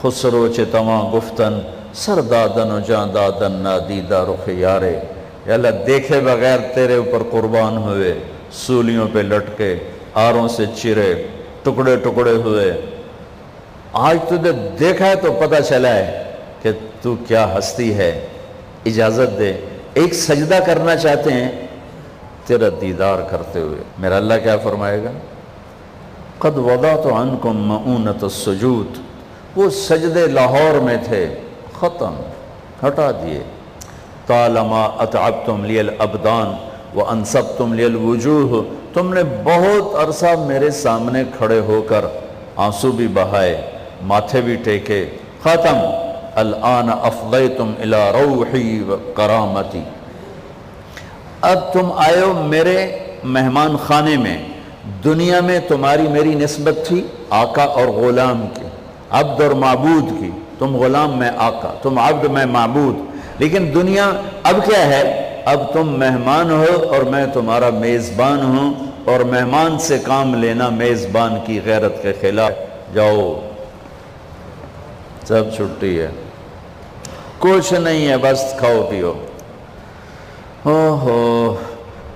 خسرو چے تماں گفتن سردادن و جاندادن نادیدہ رخ یارے، یا اللہ دیکھے بغیر تیرے اوپر قربان ہوئے، سولیوں پہ لٹکے، آروں سے چرے، ٹکڑے ٹکڑے ہوئے، آج تجھے دیکھا ہے تو پتہ چلا ہے کہ تو کیا ہستی ہے، اجازت دے ایک سجدہ کرنا چاہتے ہیں تیرا دیدار کرتے ہوئے۔ میرا اللہ کیا فرمائے گا؟ قد وضعت عنکم مؤونۃ السجود، وہ سجدے لاہور میں تھے، ختم، ہٹا دیے۔ طالما اتعبتم لی الابدان وانصبتم لی الوجوہ، تم نے بہت عرصہ میرے سامنے کھڑے ہو کر آنسو بھی بہائے، ماتھے بھی ٹیکے، ختم۔ الآن افضیتم الی روحی و کرامتی، اب تم آئے ہو میرے مہمان خانے میں۔ دنیا میں تمہاری میری نسبت تھی آقا اور غلام کی، عبد اور معبود کی، تم غلام میں آقا، تم عبد میں معبود، لیکن دنیا اب کیا ہے؟ اب تم مہمان ہو اور میں تمہارا میزبان ہوں، اور مہمان سے کام لینا میزبان کی غیرت کے خلاف۔ جاؤ، سب چھٹی ہے، کچھ نہیں ہے، بس کھاؤ پیو۔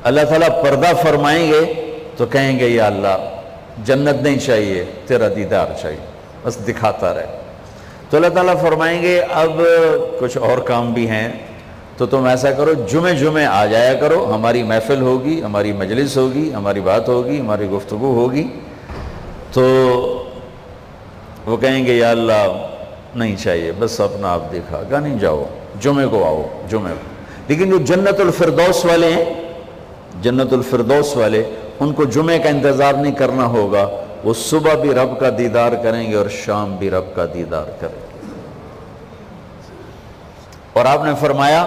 اللہ تعالیٰ پردہ فرمائیں گے تو کہیں گے یا اللہ جنت نہیں چاہیے، تیرا دیدار چاہیے، بس دکھاتا رہے۔ تو اللہ تعالیٰ فرمائیں گے اب کچھ اور کام بھی ہیں، تو تم ایسا کرو جمعے آ جایا کرو، ہماری محفل ہوگی، ہماری مجلس ہوگی، ہماری بات ہوگی، ہماری گفتگو ہوگی۔ تو وہ کہیں گے یا اللہ نہیں چاہیے، بس اپنا آپ دیکھا گا، نہیں جاؤ، جمعے کو آؤ، جمعے کو۔ لیکن جو جنت الفردوس والے ہیں، جنت الفردوس والے، ان کو جمعے کا انتظار نہیں کرنا ہوگا، وہ صبح بھی رب کا دیدار کریں گے اور شام بھی رب کا دیدار کریں گے۔ اور آپ نے فرمایا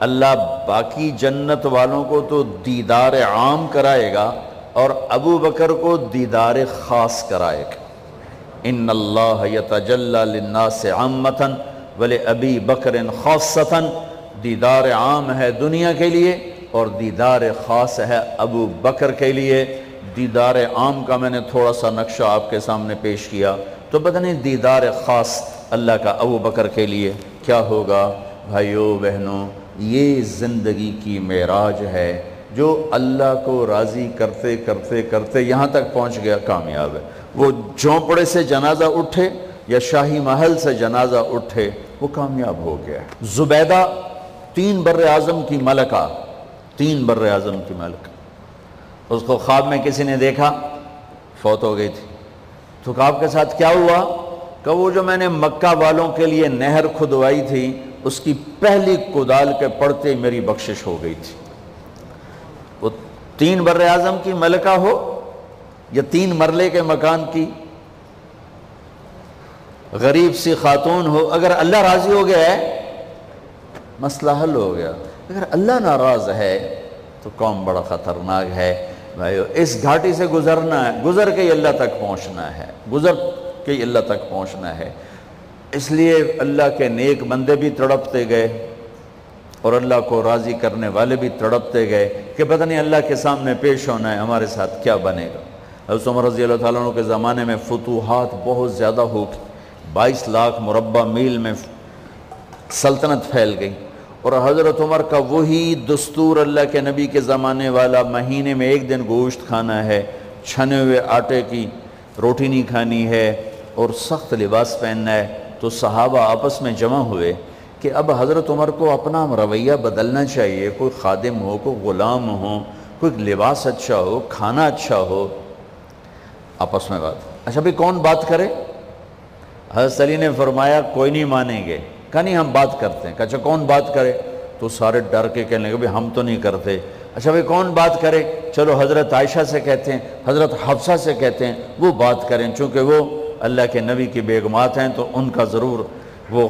اللہ باقی جنت والوں کو تو دیدار عام کرائے گا اور ابو بکر کو دیدار خاص کرائے گا۔ ان اللہ یتجلی للناس عامۃ ولابی بکر خاصۃ، دیدار عام ہے دنیا کے لیے اور دیدار خاص ہے ابو بکر کے لیے۔ دیدار عام کا میں نے تھوڑا سا نقشہ آپ کے سامنے پیش کیا، تو پتہ نہیں دیدار خاص اللہ کا ابو بکر کے لیے کیا ہوگا۔ بھائیوں بہنوں، یہ زندگی کی معراج ہے، جو اللہ کو راضی کرتے کرتے کرتے یہاں تک پہنچ گیا، کامیاب ہے۔ وہ جھونپڑے سے جنازہ اٹھے یا شاہی محل سے جنازہ اٹھے، وہ کامیاب ہو گیا ہے۔ زبیدہ 3 بر اعظم کی ملکہ، 3 بر اعظم کی ملکہ، اس کو خواب میں کسی نے دیکھا، فوت ہو گئی تھی۔ تو خواب کے ساتھ کیا ہوا؟ کہ وہ جو میں نے مکہ والوں کے لیے نہر کھدوائی تھی، اس کی پہلی کدال کے پڑتے میری بخشش ہو گئی تھی۔ وہ 3 بر اعظم کی ملکہ ہو یا 3 مرلے کے مکان کی غریب سی خاتون ہو، اگر اللہ راضی ہو گیا ہے مسئلہ حل ہو گیا۔ اگر اللہ ناراض ہے تو قوم بڑا خطرناک ہے۔ بھائیو، اس گھاٹی سے گزرنا ہے، گزر کے اللہ تک پہنچنا ہے، گزر کے اللہ تک پہنچنا ہے۔ اس لیے اللہ کے نیک بندے بھی تڑپتے گئے اور اللہ کو راضی کرنے والے بھی تڑپتے گئے کہ پتہ نہیں اللہ کے سامنے پیش ہونا ہے، ہمارے ساتھ کیا بنے گا۔ حضرت عمر رضی اللہ تعالیٰ عنہ کے زمانے میں فتوحات بہت زیادہ ہو گئی، 22 لاکھ مربع میل میں سلطنت پھیل گئی، اور حضرت عمر کا وہی دستور اللہ کے نبی کے زمانے والا، مہینے میں 1 دن گوشت کھانا ہے، چھنے ہوئے آٹے کی روٹی نہیں کھانی ہے، اور سخت لباس پہننا ہے۔ تو صحابہ آپس میں جمع ہوئے کہ اب حضرت عمر کو اپنا رویہ بدلنا چاہیے، کوئی خادم ہو، کوئی غلام ہو، کوئی لباس اچھا ہو، کھانا اچھا ہو۔ آپس میں بات، اچھا بھی کون بات کرے؟ حضرت علی نے فرمایا کوئی نہیں مانیں گے، کہا نہیں ہم بات کرتے ہیں۔ کہا اچھا کون بات کرے؟ تو سارے ڈر کے کہنے لگے ہم تو نہیں کرتے۔ اچھا بھئی کون بات کرے؟ چلو حضرت عائشہ سے کہتے ہیں، حضرت حفصہ سے کہتے ہیں، وہ بات کریں، چونکہ وہ اللہ کے نبی کی بیگمات ہیں تو ان کا ضرور وہ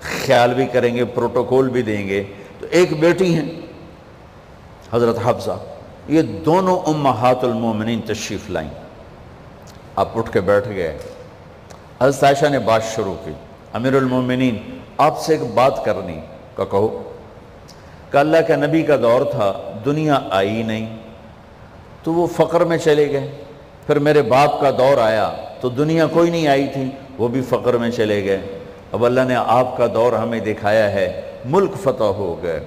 خیال بھی کریں گے، پروٹوکول بھی دیں گے۔ تو ایک بیٹی ہیں حضرت حفصہ، یہ دونوں امہات المومنین تشریف لائیں۔ آپ اٹھ کے بیٹھ گئے، حضرت عائشہ نے بات شروع کی، امیر المومنین آپ سے ایک بات کرنی، کا کہو۔ کہ اللہ کا نبی کا دور تھا، دنیا آئی نہیں تو وہ فقر میں چلے گئے، پھر میرے باپ کا دور آیا تو دنیا کوئی نہیں آئی تھی، وہ بھی فقر میں چلے گئے۔ اب اللہ نے آپ کا دور ہمیں دکھایا ہے، ملک فتح ہو گئے،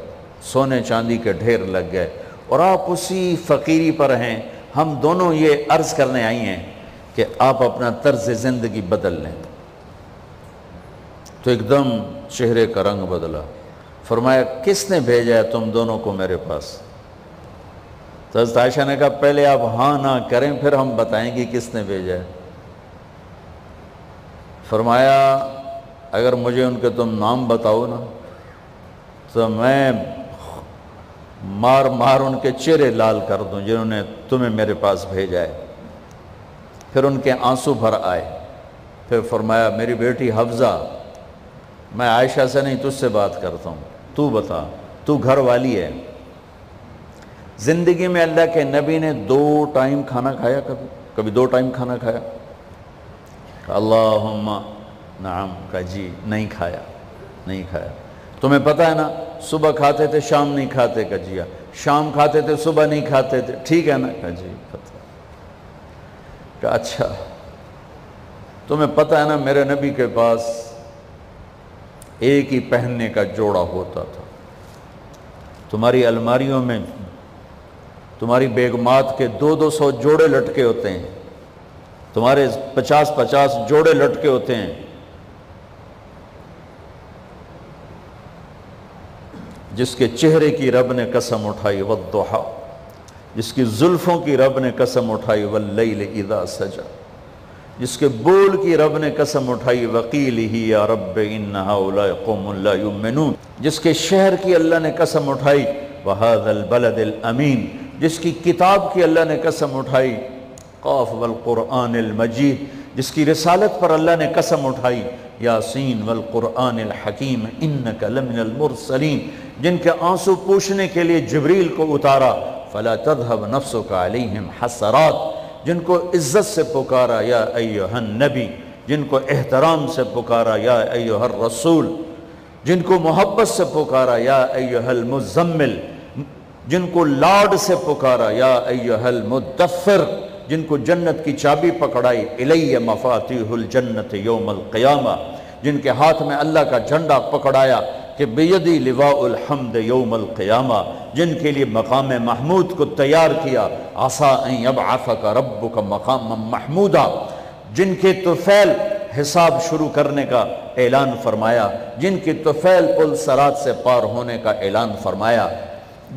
سونے چاندی کے ڈھیر لگ گئے، اور آپ اسی فقیری پر ہیں۔ ہم دونوں یہ عرض کرنے آئی ہیں کہ آپ اپنا طرز زندگی بدل لیں۔ تو ایک دم چہرے کا رنگ بدلا، فرمایا کس نے بھیجا ہے تم دونوں کو میرے پاس؟ تو حضرت عائشہ نے کہا پہلے آپ ہاں نہ کریں پھر ہم بتائیں گے کس نے بھیجا ہے۔ فرمایا اگر مجھے ان کے تم نام بتاؤ نا تو میں مار مار ان کے چہرے لال کر دوں جنہوں نے تمہیں میرے پاس بھیجا ہے۔ پھر ان کے آنسو بھر آئے۔ پھر فرمایا میری بیٹی حفظہ، میں عائشہ سے نہیں تجھ سے بات کرتا ہوں، تو بتا، تو گھر والی ہے، زندگی میں اللہ کے نبی نے 2 ٹائم کھانا کھایا؟ کبھی 2 ٹائم کھانا کھایا؟ اللہم نعم، کہا جی نہیں کھایا، نہیں کھایا۔ تمہیں پتہ ہے نا صبح کھاتے تھے شام نہیں کھاتے؟ کہا جی شام کھاتے تھے صبح نہیں کھاتے تھے، ٹھیک ہے نا؟ کہا جی پتہ۔ کہا اچھا تمہیں پتہ ہے نا میرے نبی کے پاس ایک ہی پہننے کا جوڑا ہوتا تھا، تمہاری الماریوں میں تمہاری بیگمات کے 200 جوڑے لٹکے ہوتے ہیں، تمہارے 50 جوڑے لٹکے ہوتے ہیں، جس کے چہرے کی رب نے قسم اٹھائی والضحیٰ، جس کی زلفوں کی رب نے قسم اٹھائی واللیل اذا سجا، جس کے بول کی رب نے قسم اٹھائی وقیلہ یا رب ان ہؤلاء قوم لا یؤمنون، جس کے شہر کی اللہ نے قسم اٹھائی وہذا البلد الامین، جس کی کتاب کی اللہ نے قسم اٹھائی قاف والقرآن المجید، جس کی رسالت پر اللہ نے قسم اٹھائی یاسین والقرآن الحکیم انک لمن المرسلین، جن کے آنسو پوچھنے کے لیے جبریل کو اتارا فلا تذهب نفسك علیہم حسرات، جن کو عزت سے پکارا یا ایہا النبی، جن کو احترام سے پکارا یا ایہا الرسول، جن کو محبت سے پکارا یا ایہا المزمل، جن کو لاڈ سے پکارا یا ایہا المدثر، جن کو جنت کی چابی پکڑائی الی مفاتیح الجنت یوم القیامہ، جن کے ہاتھ میں اللہ کا جھنڈا پکڑایا کہ بیدی لواء الحمد یوم القیامہ، جن کے لیے مقام محمود کو تیار کیا عسیٰ ان یبعثک ربک مقاما محمودا، جن کے طفیل حساب شروع کرنے کا اعلان فرمایا، جن کے طفیل پل صراط سے پار ہونے کا اعلان فرمایا،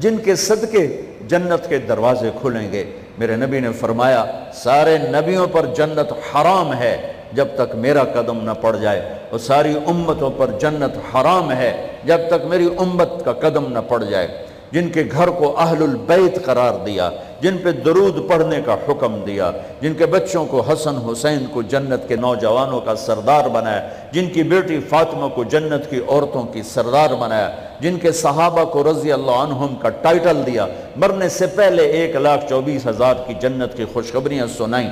جن کے صدقے جنت کے دروازے کھلیں گے۔ میرے نبی نے فرمایا سارے نبیوں پر جنت حرام ہے جب تک میرا قدم نہ پڑ جائے، اور ساری امتوں پر جنت حرام ہے جب تک میری امت کا قدم نہ پڑ جائے۔ جن کے گھر کو اہل البیت قرار دیا، جن پہ درود پڑھنے کا حکم دیا، جن کے بچوں کو حسن حسین کو جنت کے نوجوانوں کا سردار بنایا، جن کی بیٹی فاطمہ کو جنت کی عورتوں کی سردار بنایا، جن کے صحابہ کو رضی اللہ عنہم کا ٹائٹل دیا، مرنے سے پہلے 1,24,000 کی جنت کی خوشخبریاں سنائیں،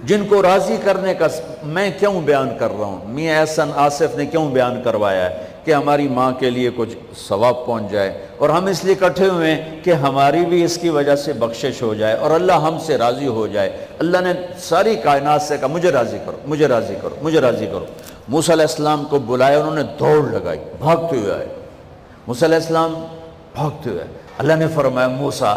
جن کو راضی کرنے کا میں کیوں بیان کر رہا ہوں، میاں احسن آصف نے کیوں بیان کروایا ہے کہ ہماری ماں کے لیے کچھ ثواب پہنچ جائے، اور ہم اس لیے اکٹھے ہوئے ہیں کہ ہماری بھی اس کی وجہ سے بخشش ہو جائے اور اللہ ہم سے راضی ہو جائے۔ اللہ نے ساری کائنات سے کہا مجھے راضی کرو، مجھے راضی کرو، مجھے راضی کرو۔ موسیٰ علیہ السلام کو بلایا، انہوں نے دوڑ لگائی، بھاگتے ہوئے آئے۔ موسیٰ علیہ السلام بھاگتے ہوئے، اللہ نے فرمایا موسیٰ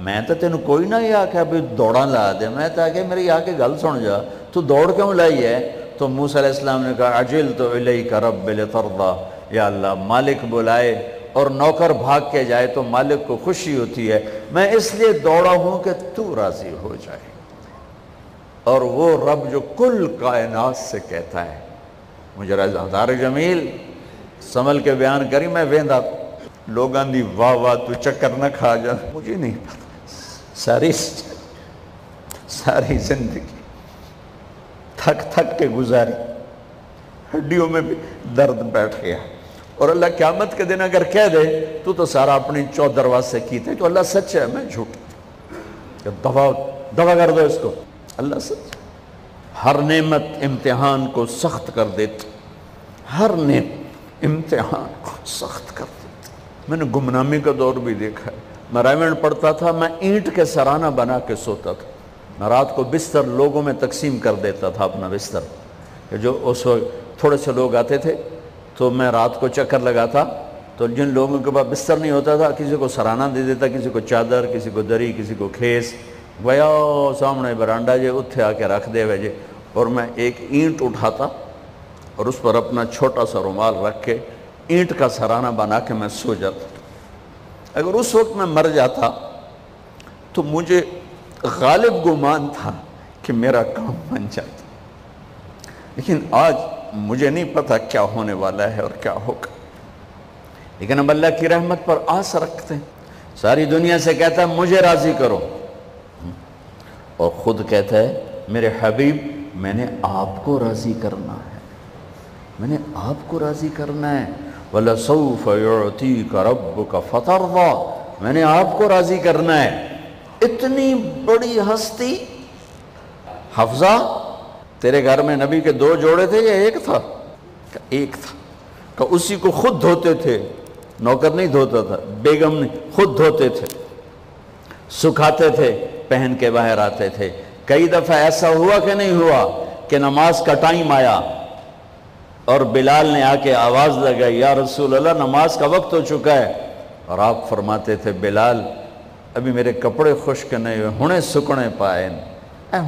میں تو تینوں کوئی نہ یہ آکھا بھی دوڑاں لا دے، میں تو آکے میری آکے گل سن جا، تو دوڑ کیوں لائی ہے؟ تو موسیٰ علیہ السلام نے کہا عجلت الیک رب لترضی، یا اللہ مالک بلائے اور نوکر بھاگ کے جائے تو مالک کو خوشی ہوتی ہے، میں اس لیے دوڑا ہوں کہ تو راضی ہو جائے۔ اور وہ رب جو کل کائنات سے کہتا ہے مجھے راضی، ہزار جمیل سنبھل کے بیان کری، میں ویندہ لوگاں دی واہ واہ تو چکر نہ کھا جا، مجھے نہیں پتا، ساری زندگی تھک تھک کے گزاری، ہڈیوں میں بھی درد بیٹھ گیا، اور اللہ قیامت کے دن اگر کہہ دے تو سارا اپنی چودرواز سے کیتے تو اللہ سچ ہے میں جھوٹ، دوا کر دو اس کو، اللہ سچ۔ ہر نعمت امتحان کو سخت کر دیتی، ہر نعمت امتحان کو سخت کر دیتی۔ میں نے گمنامی کا دور بھی دیکھا ہے، میں رائمنڈ پڑھتا تھا، میں اینٹ کے سرانہ بنا کے سوتا تھا، میں رات کو بستر لوگوں میں تقسیم کر دیتا تھا اپنا بستر، کہ جو اس وقت تھوڑے سے لوگ آتے تھے تو میں رات کو چکر لگاتا تو جن لوگوں کے پاس بستر نہیں ہوتا تھا کسی کو سرانہ دے دیتا، کسی کو چادر، کسی کو دری، کسی کو کھیس، گیا سامنے برانڈا جے اتھے آ کے رکھ دے وجے، اور میں ایک اینٹ اٹھاتا اور اس پر اپنا چھوٹا سا رومال رکھ کے اینٹ کا سرانہ بنا کے میں سو جاتا۔ اگر اس وقت میں مر جاتا تو مجھے غالب گمان تھا کہ میرا کام بن جاتا، لیکن آج مجھے نہیں پتا کیا ہونے والا ہے اور کیا ہوگا، لیکن ہم اللہ کی رحمت پر آس رکھتے ہیں۔ ساری دنیا سے کہتا ہے مجھے راضی کرو، اور خود کہتا ہے میرے حبیب میں نے آپ کو راضی کرنا ہے، میں نے آپ کو راضی کرنا ہے۔ وَلَسَوْفَ يُعْتِيكَ رَبُّكَ فَتَرْضَىٰ، میں نے آپ کو راضی کرنا ہے۔ اتنی بڑی ہستی، حفظہ تیرے گھر میں نبی کے 2 جوڑے تھے یا ایک تھا؟ ایک تھا، کہ اسی کو خود دھوتے تھے، نوکر نہیں دھوتا تھا، بیگم نہیں، خود دھوتے تھے، سکھاتے تھے، پہن کے باہر آتے تھے۔ کئی دفعہ ایسا ہوا کہ نہیں ہوا کہ نماز کا ٹائم آیا اور بلال نے آ کے آواز لگائی یا رسول اللہ نماز کا وقت ہو چکا ہے، اور آپ فرماتے تھے بلال ابھی میرے کپڑے خشک نہیں ہوئے، ہنے سکنے پائن،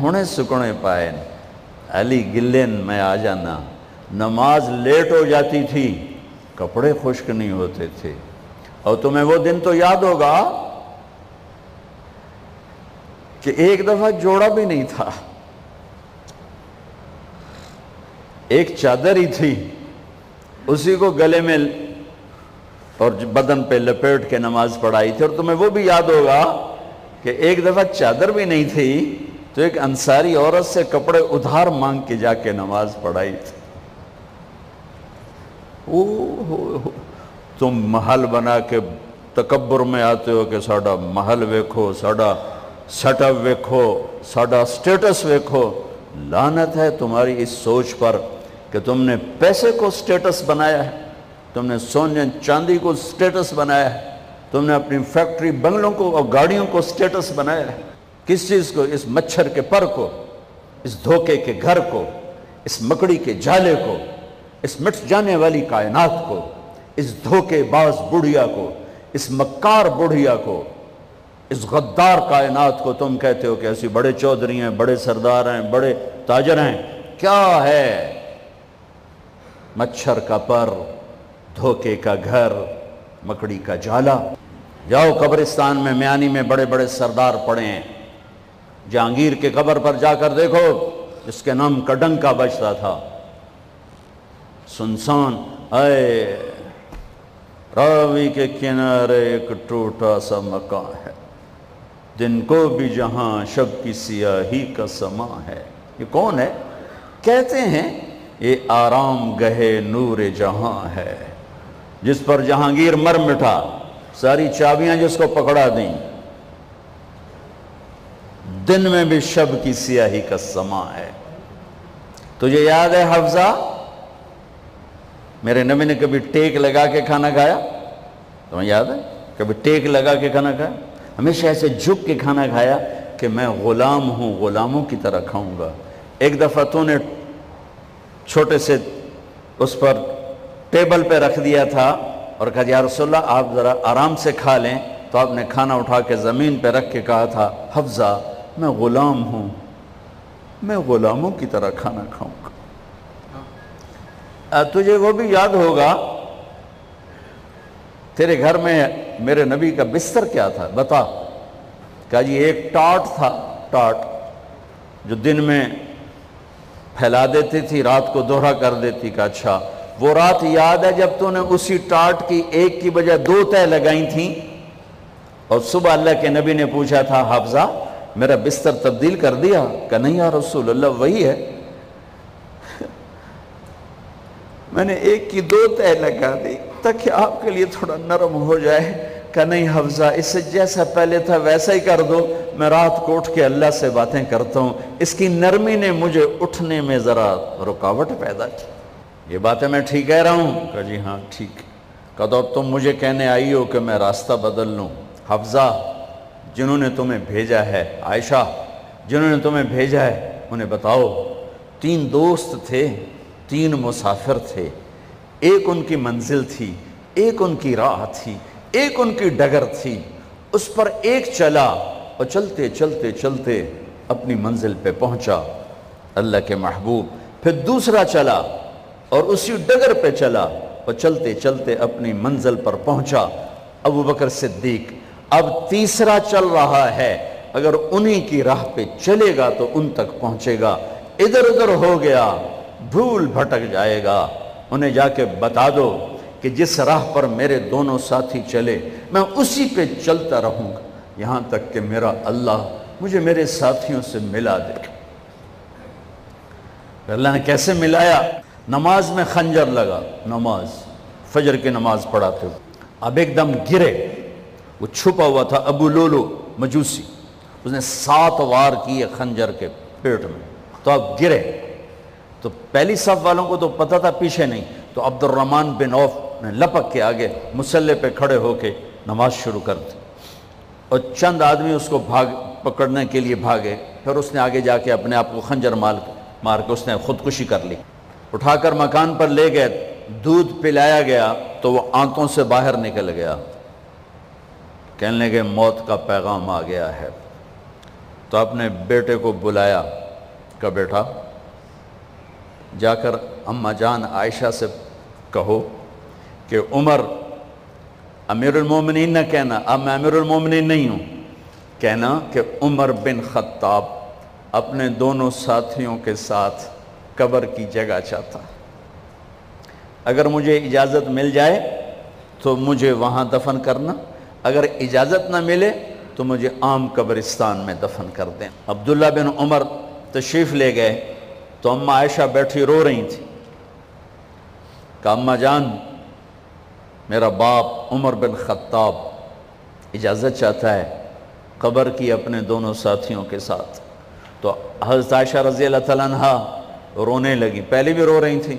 ہنے سکنے پائن، علی گلین میں آ جانا۔ نماز لیٹ ہو جاتی تھی، کپڑے خشک نہیں ہوتے تھے۔ اور تمہیں وہ دن تو یاد ہوگا کہ ایک دفعہ جوڑا بھی نہیں تھا، ایک چادر ہی تھی، اسی کو گلے میں اور بدن پہ لپیٹ کے نماز پڑھائی تھی۔ اور تمہیں وہ بھی یاد ہوگا کہ ایک دفعہ چادر بھی نہیں تھی تو ایک انصاری عورت سے کپڑے ادھار مانگ کے جا کے نماز پڑھائی تھی۔ تم محل بنا کے تکبر میں آتے ہو کہ ساڑا محل ویکھو، ساڑا سیٹ اپ ویکھو، ساڑا سٹیٹس ویکھو۔ لعنت ہے تمہاری اس سوچ پر کہ تم نے پیسے کو سٹیٹس بنایا ہے، تم نے سونے چاندی کو سٹیٹس بنایا ہے، تم نے اپنی فیکٹری بنگلوں کو اور گاڑیوں کو سٹیٹس بنایا ہے۔ کس چیز کو؟ اس مچھر کے پر کو، اس دھوکے کے گھر کو، اس مکڑی کے جالے کو، اس مٹ جانے والی کائنات کو، اس دھوکے باز بڑھیا کو، اس مکار بڑھیا کو، اس غدار کائنات کو تم کہتے ہو کہ ایسی بڑے چودھری ہیں، بڑے سردار ہیں، بڑے تاجر ہیں۔ کیا ہے؟ مچھر کا پر، دھوکے کا گھر، مکڑی کا جالا۔ جاؤ قبرستان میں میانی میں بڑے بڑے سردار پڑے ہیں، جہانگیر کے قبر پر جا کر دیکھو جس کے نام کا ڈنکا بجتا تھا، سنسان، اے راوی کے کنارے ایک ٹوٹا سا مکان ہے، دن کو بھی جہاں شب کی سیاہی کا سما ہے۔ یہ کون ہے؟ کہتے ہیں یہ آرام گہے نور جہاں ہے، جس پر جہانگیر مر مٹا، ساری چابیاں جس کو پکڑا دیں، دن میں بھی شب کی سیاہی کا سما ہے۔ تجھے یاد ہے حفظہ میرے نبی نے کبھی ٹیک لگا کے کھانا کھایا؟ تمہیں یاد ہے؟ کبھی ٹیک لگا کے کھانا کھایا؟ ہمیشہ ایسے جھک کے کھانا کھایا کہ میں غلام ہوں، غلاموں کی طرح کھاؤں گا۔ ایک دفعہ تو نے چھوٹے سے اس پر ٹیبل پہ رکھ دیا تھا اور کہا یا رسول اللہ آپ ذرا آرام سے کھا لیں، تو آپ نے کھانا اٹھا کے زمین پہ رکھ کے کہا تھا حفظہ میں غلام ہوں، میں غلاموں کی طرح کھانا کھاؤں گا۔ تجھے وہ بھی یاد ہوگا تیرے گھر میں میرے نبی کا بستر کیا تھا؟ بتا۔ کہا جی ایک ٹاٹ تھا، ٹاٹ جو دن میں پھیلا دیتی تھی، رات کو دوہرا کر دیتی۔ کہ اچھا وہ رات یاد ہے جب تو نے اسی ٹاٹ کی ایک کی بجائے 2 تہہ لگائی تھیں، اور صبح اللہ کے نبی نے پوچھا تھا حفظہ میرا بستر تبدیل کر دیا؟ کہ نہیں یا رسول اللہ وہی ہے، میں نے ایک کی 2 تہہ لگا دی تاکہ آپ کے لیے تھوڑا نرم ہو جائے۔ کہ نہیں حفظہ اس سے جیسا پہلے تھا ویسا ہی کر دو، میں رات کو اٹھ کے اللہ سے باتیں کرتا ہوں، اس کی نرمی نے مجھے اٹھنے میں ذرا رکاوٹ پیدا کی۔ یہ باتیں میں ٹھیک کہہ رہا ہوں؟ کہ جی ہاں ٹھیک۔ کہ تو تم مجھے کہنے آئی ہو کہ میں راستہ بدل لوں؟ حفظہ جنہوں نے تمہیں بھیجا ہے، عائشہ جنہوں نے تمہیں بھیجا ہے انہیں بتاؤ تین دوست تھے، تین مسافر تھے، ایک ان کی منزل تھی، ایک ان کی راہ تھی، ایک ان کی ڈگر تھی، اس پر ایک چلا اور چلتے چلتے چلتے اپنی منزل پہ پہنچا اللہ کے محبوب، پھر دوسرا چلا اور اسی ڈگر پہ چلا اور چلتے چلتے اپنی منزل پر پہنچا ابو بکر صدیق۔ اب تیسرا چل رہا ہے، اگر انہی کی راہ پہ چلے گا تو ان تک پہنچے گا، ادھر ادھر ہو گیا بھول بھٹک جائے گا۔ انہیں جا کے بتا دو کہ جس راہ پر میرے دونوں ساتھی چلے میں اسی پہ چلتا رہوں گا یہاں تک کہ میرا اللہ مجھے میرے ساتھیوں سے ملا دے۔ اللہ نے کیسے ملایا؟ نماز میں خنجر لگا، نماز فجر کی نماز پڑھاتے ہوئے، اب ایک دم گرے، وہ چھپا ہوا تھا ابو لولو مجوسی، اس نے 7 وار کیے خنجر کے پیٹ میں، تو اب گرے، تو پہلی صف والوں کو تو پتہ تھا پیچھے نہیں، تو عبد الرحمن بن عوف نے لپک کے آگے مصلی پہ کھڑے ہو کے نماز شروع کر دی، اور چند آدمی اس کو پکڑنے کے لیے بھاگے، پھر اس نے آگے جا کے اپنے آپ کو خنجر مار کے اس نے خودکشی کر لی۔ اٹھا کر مکان پر لے گئے، دودھ پلایا گیا تو وہ آنتوں سے باہر نکل گیا، کہنے لگے موت کا پیغام آ گیا ہے۔ تو اپنے بیٹے کو بلایا، کہا بیٹا جا کر اماں جان عائشہ سے کہو کہ عمر امیر المومنین نہ کہنا، اب میں امیر المومنین نہیں ہوں، کہنا کہ عمر بن خطاب اپنے دونوں ساتھیوں کے ساتھ قبر کی جگہ چاہتا، اگر مجھے اجازت مل جائے تو مجھے وہاں دفن کرنا، اگر اجازت نہ ملے تو مجھے عام قبرستان میں دفن کر دیں۔ عبداللہ بن عمر تشریف لے گئے تو اماں عائشہ بیٹھی رو رہی تھی، کہا اماں جان میرا باپ عمر بن خطاب اجازت چاہتا ہے قبر کی اپنے دونوں ساتھیوں کے ساتھ۔ تو حضرت عائشہ رضی اللہ تعالیٰ عنہ رونے لگی، پہلے بھی رو رہی تھی،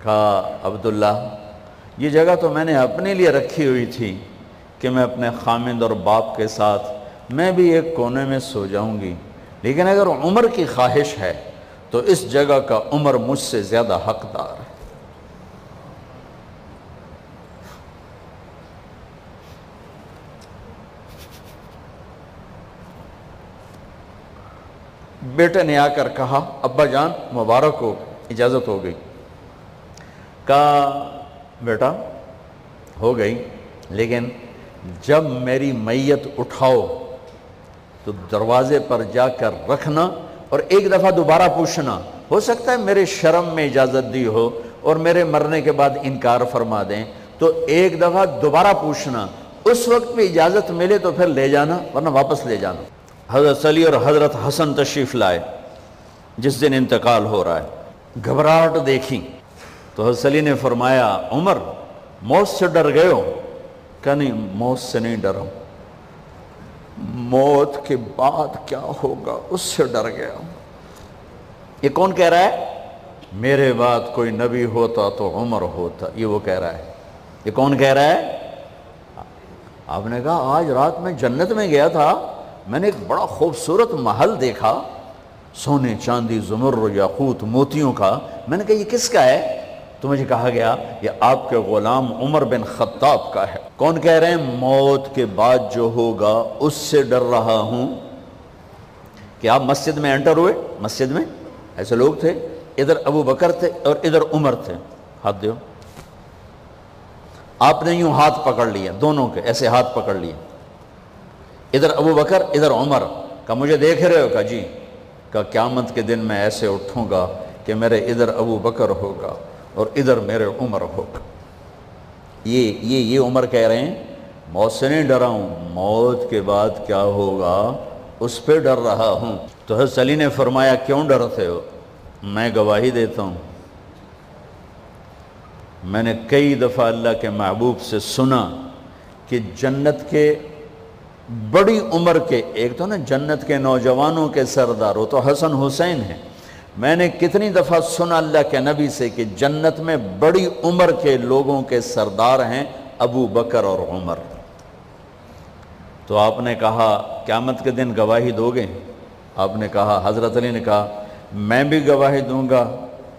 کہا عبداللہ یہ جگہ تو میں نے اپنے لیے رکھی ہوئی تھی کہ میں اپنے خامند اور باپ کے ساتھ میں بھی ایک کونے میں سو جاؤں گی، لیکن اگر عمر کی خواہش ہے تو اس جگہ کا عمر مجھ سے زیادہ حقدار ہے۔ بیٹے نے آ کر کہا ابا جان مبارک ہو، اجازت ہو گئی۔ کہا بیٹا ہو گئی، لیکن جب میری میت اٹھاؤ تو دروازے پر جا کر رکھنا اور ایک دفعہ دوبارہ پوچھنا، ہو سکتا ہے میرے شرم میں اجازت دی ہو اور میرے مرنے کے بعد انکار فرما دیں، تو ایک دفعہ دوبارہ پوچھنا، اس وقت بھی اجازت ملے تو پھر لے جانا ورنہ واپس لے جانا۔ حضرت علی اور حضرت حسن تشریف لائے جس دن انتقال ہو رہا ہے، گھبراہٹ دیکھی تو حضرت علی نے فرمایا عمر موت سے ڈر گئے ہو؟ کہ نہیں موت سے نہیں ڈرا، موت کے بعد کیا ہوگا اس سے ڈر گیا ہوں۔ یہ کون کہہ رہا ہے؟ میرے بعد کوئی نبی ہوتا تو عمر ہوتا، یہ وہ کہہ رہا ہے۔ یہ کون کہہ رہا ہے؟ آپ نے کہا آج رات میں جنت میں گیا تھا، میں نے ایک بڑا خوبصورت محل دیکھا، سونے چاندی زمرد یاقوت موتیوں کا، میں نے کہا یہ کس کا ہے؟ تو مجھے کہا گیا یہ آپ کے غلام عمر بن خطاب کا ہے۔ کون کہہ رہے ہیں؟ موت کے بعد جو ہوگا اس سے ڈر رہا ہوں۔ کہ آپ مسجد میں انٹر ہوئے، مسجد میں ایسے لوگ تھے، ادھر ابو بکر تھے اور ادھر عمر تھے، ہاتھ دیو، آپ نے یوں ہاتھ پکڑ لیا، دونوں کے ایسے ہاتھ پکڑ لیے، ادھر ابو بکر ادھر عمر، کہا مجھے دیکھ رہے ہو؟ کہا جی۔ کہا قیامت کے دن میں ایسے اٹھوں گا کہ میرے ادھر ابو بکر ہوگا اور ادھر میرے عمر ہوگا۔ یہ عمر کہہ رہے ہیں موت سے نہیں ڈرا ہوں، موت کے بعد کیا ہوگا اس پہ ڈر رہا ہوں۔ تو حضرت علی نے فرمایا کیوں ڈرتے ہو؟ میں گواہی دیتا ہوں، میں نے کئی دفعہ اللہ کے محبوب سے سنا کہ جنت کے بڑی عمر کے، ایک تو نا جنت کے نوجوانوں کے سردار، وہ تو حسن حسین ہیں، میں نے کتنی دفعہ سنا اللہ کے نبی سے کہ جنت میں بڑی عمر کے لوگوں کے سردار ہیں ابو بکر اور عمر۔ تو آپ نے کہا قیامت کے دن گواہی دو گے؟ آپ نے کہا، حضرت علی نے کہا میں بھی گواہی دوں گا،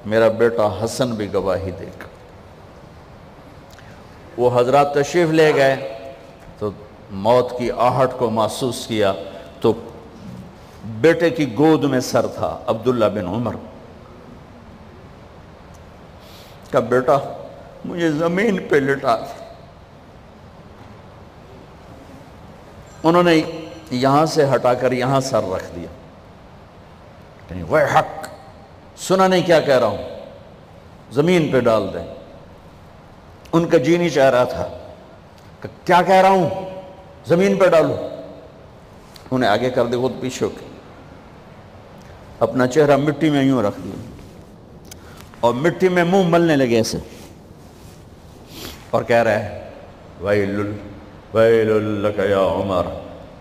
میرا بیٹا حسن بھی گواہی دے گا۔ وہ حضرات تشریف لے گئے تو موت کی آہٹ کو محسوس کیا تو بیٹے کی گود میں سر تھا عبداللہ بن عمر کا۔ بیٹا مجھے زمین پہ لٹا دے۔ انہوں نے یہاں سے ہٹا کر یہاں سر رکھ دیا۔ وہ حق، سنا نہیں کیا کہہ رہا ہوں، زمین پہ ڈال دیں۔ ان کا جی نہیں چاہ رہا تھا کہ کیا کہہ رہا ہوں، زمین پہ ڈالو۔ انہیں آگے کر دے، خود پیچھے ہو کے اپنا چہرہ مٹی میں یوں رکھ دیا اور مٹی میں منہ ملنے لگے ایسے، اور کہہ رہا ہے ویل لک یا عمر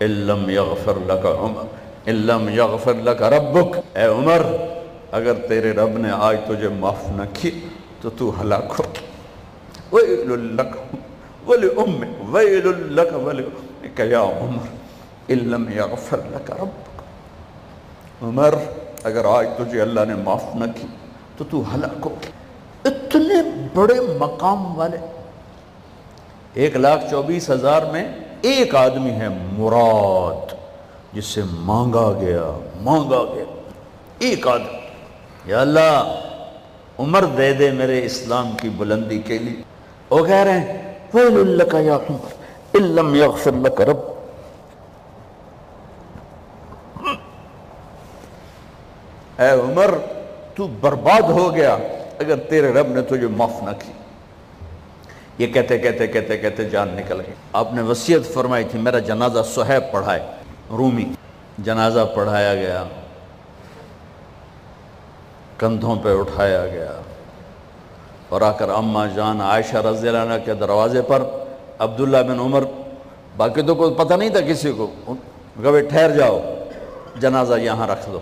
ان لم یغفر لک عمر ان لم یغفر لک ربک۔ اے عمر، اگر تیرے رب نے آج تجھے معاف نہ کی تو ہلاک ہو۔ ویل لک ولأمک ویل لک ولأمک یا عمر ان لم یغفر لک ربک۔ عمر، اگر آج تجھے اللہ نے معاف نہ کی تو ہلاک ہو۔ اتنے بڑے مقام والے 1,24,000 میں ایک آدمی ہے مراد، جس سے مانگا گیا ایک آدمی، یا اللہ عمر دے دے میرے اسلام کی بلندی کے لیے۔ وہ کہہ رہے ہیں ویل لک یا عمر ان لم یغفر لک رب۔ اے عمر، تو برباد ہو گیا اگر تیرے رب نے تجھے معاف نہ کی۔ یہ کہتے جان نکل گئی۔ آپ نے وصیت فرمائی تھی میرا جنازہ صہیب پڑھائے، رومی۔ جنازہ پڑھایا گیا، کندھوں پہ اٹھایا گیا، اور آ کر اماں جان عائشہ رضی اللہ عنہ کے دروازے پر عبداللہ بن عمر، باقی تو کوئی پتہ نہیں تھا کسی کو، کہا ٹھہر جاؤ، جنازہ یہاں رکھ دو۔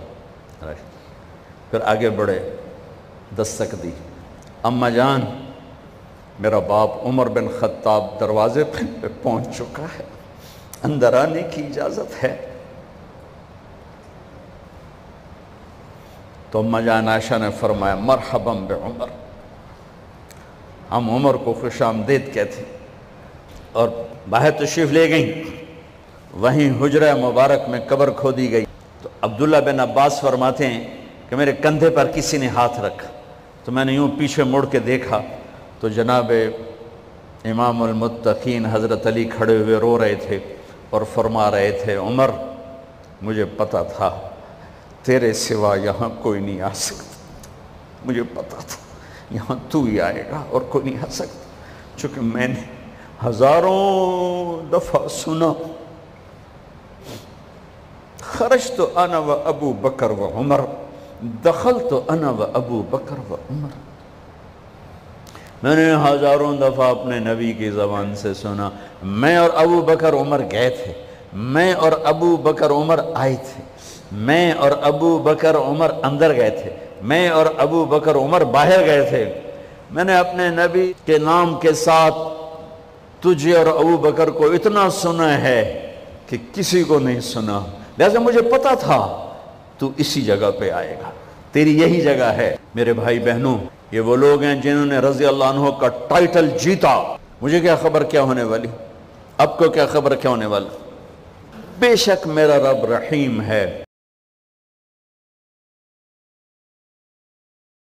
پھر آگے بڑھے، دستک دی، اماں جان میرا باپ عمر بن خطاب دروازے پہ پہنچ چکا ہے، اندر آنے کی اجازت ہے؟ تو اماں جان عائشہ نے فرمایا مرحبا بعمر، ہم عمر کو خوش آمدید کہتے، اور باہر تشریف لے گئیں۔ وہیں حجرہ مبارک میں قبر کھودی گئی تو عبداللہ بن عباس فرماتے ہیں کہ میرے کندھے پر کسی نے ہاتھ رکھا تو میں نے یوں پیچھے مڑ کے دیکھا تو جناب امام المتقین حضرت علی کھڑے ہوئے رو رہے تھے اور فرما رہے تھے عمر، مجھے پتا تھا تیرے سوا یہاں کوئی نہیں آ سکتا، مجھے پتا تھا یہاں تو ہی آئے گا اور کوئی نہیں آ سکتا، چونکہ میں نے ہزاروں دفعہ سنا خرجت انا و ابو بکر و عمر دخلت انا و ابو بکر و عمر۔ میں نے ہزاروں دفعہ اپنے نبی کی زبان سے سنا، میں اور ابو بکر عمر گئے تھے، میں اور ابو بکر عمر آئے تھے، میں اور ابو بکر عمر اندر گئے تھے، میں اور ابو بکر عمر باہر گئے تھے۔ میں نے اپنے نبی کے نام کے ساتھ تجھے اور ابو بکر کو اتنا سنا ہے کہ کسی کو نہیں سنا، لہذا مجھے پتا تھا تو اسی جگہ پہ آئے گا، تیری یہی جگہ ہے۔ میرے بھائی بہنوں، یہ وہ لوگ ہیں جنہوں نے رضی اللہ عنہ کا ٹائٹل جیتا۔ مجھے کیا خبر کیا ہونے والی، اب کو کیا خبر کیا ہونے والا؟ بے شک میرا رب رحیم ہے،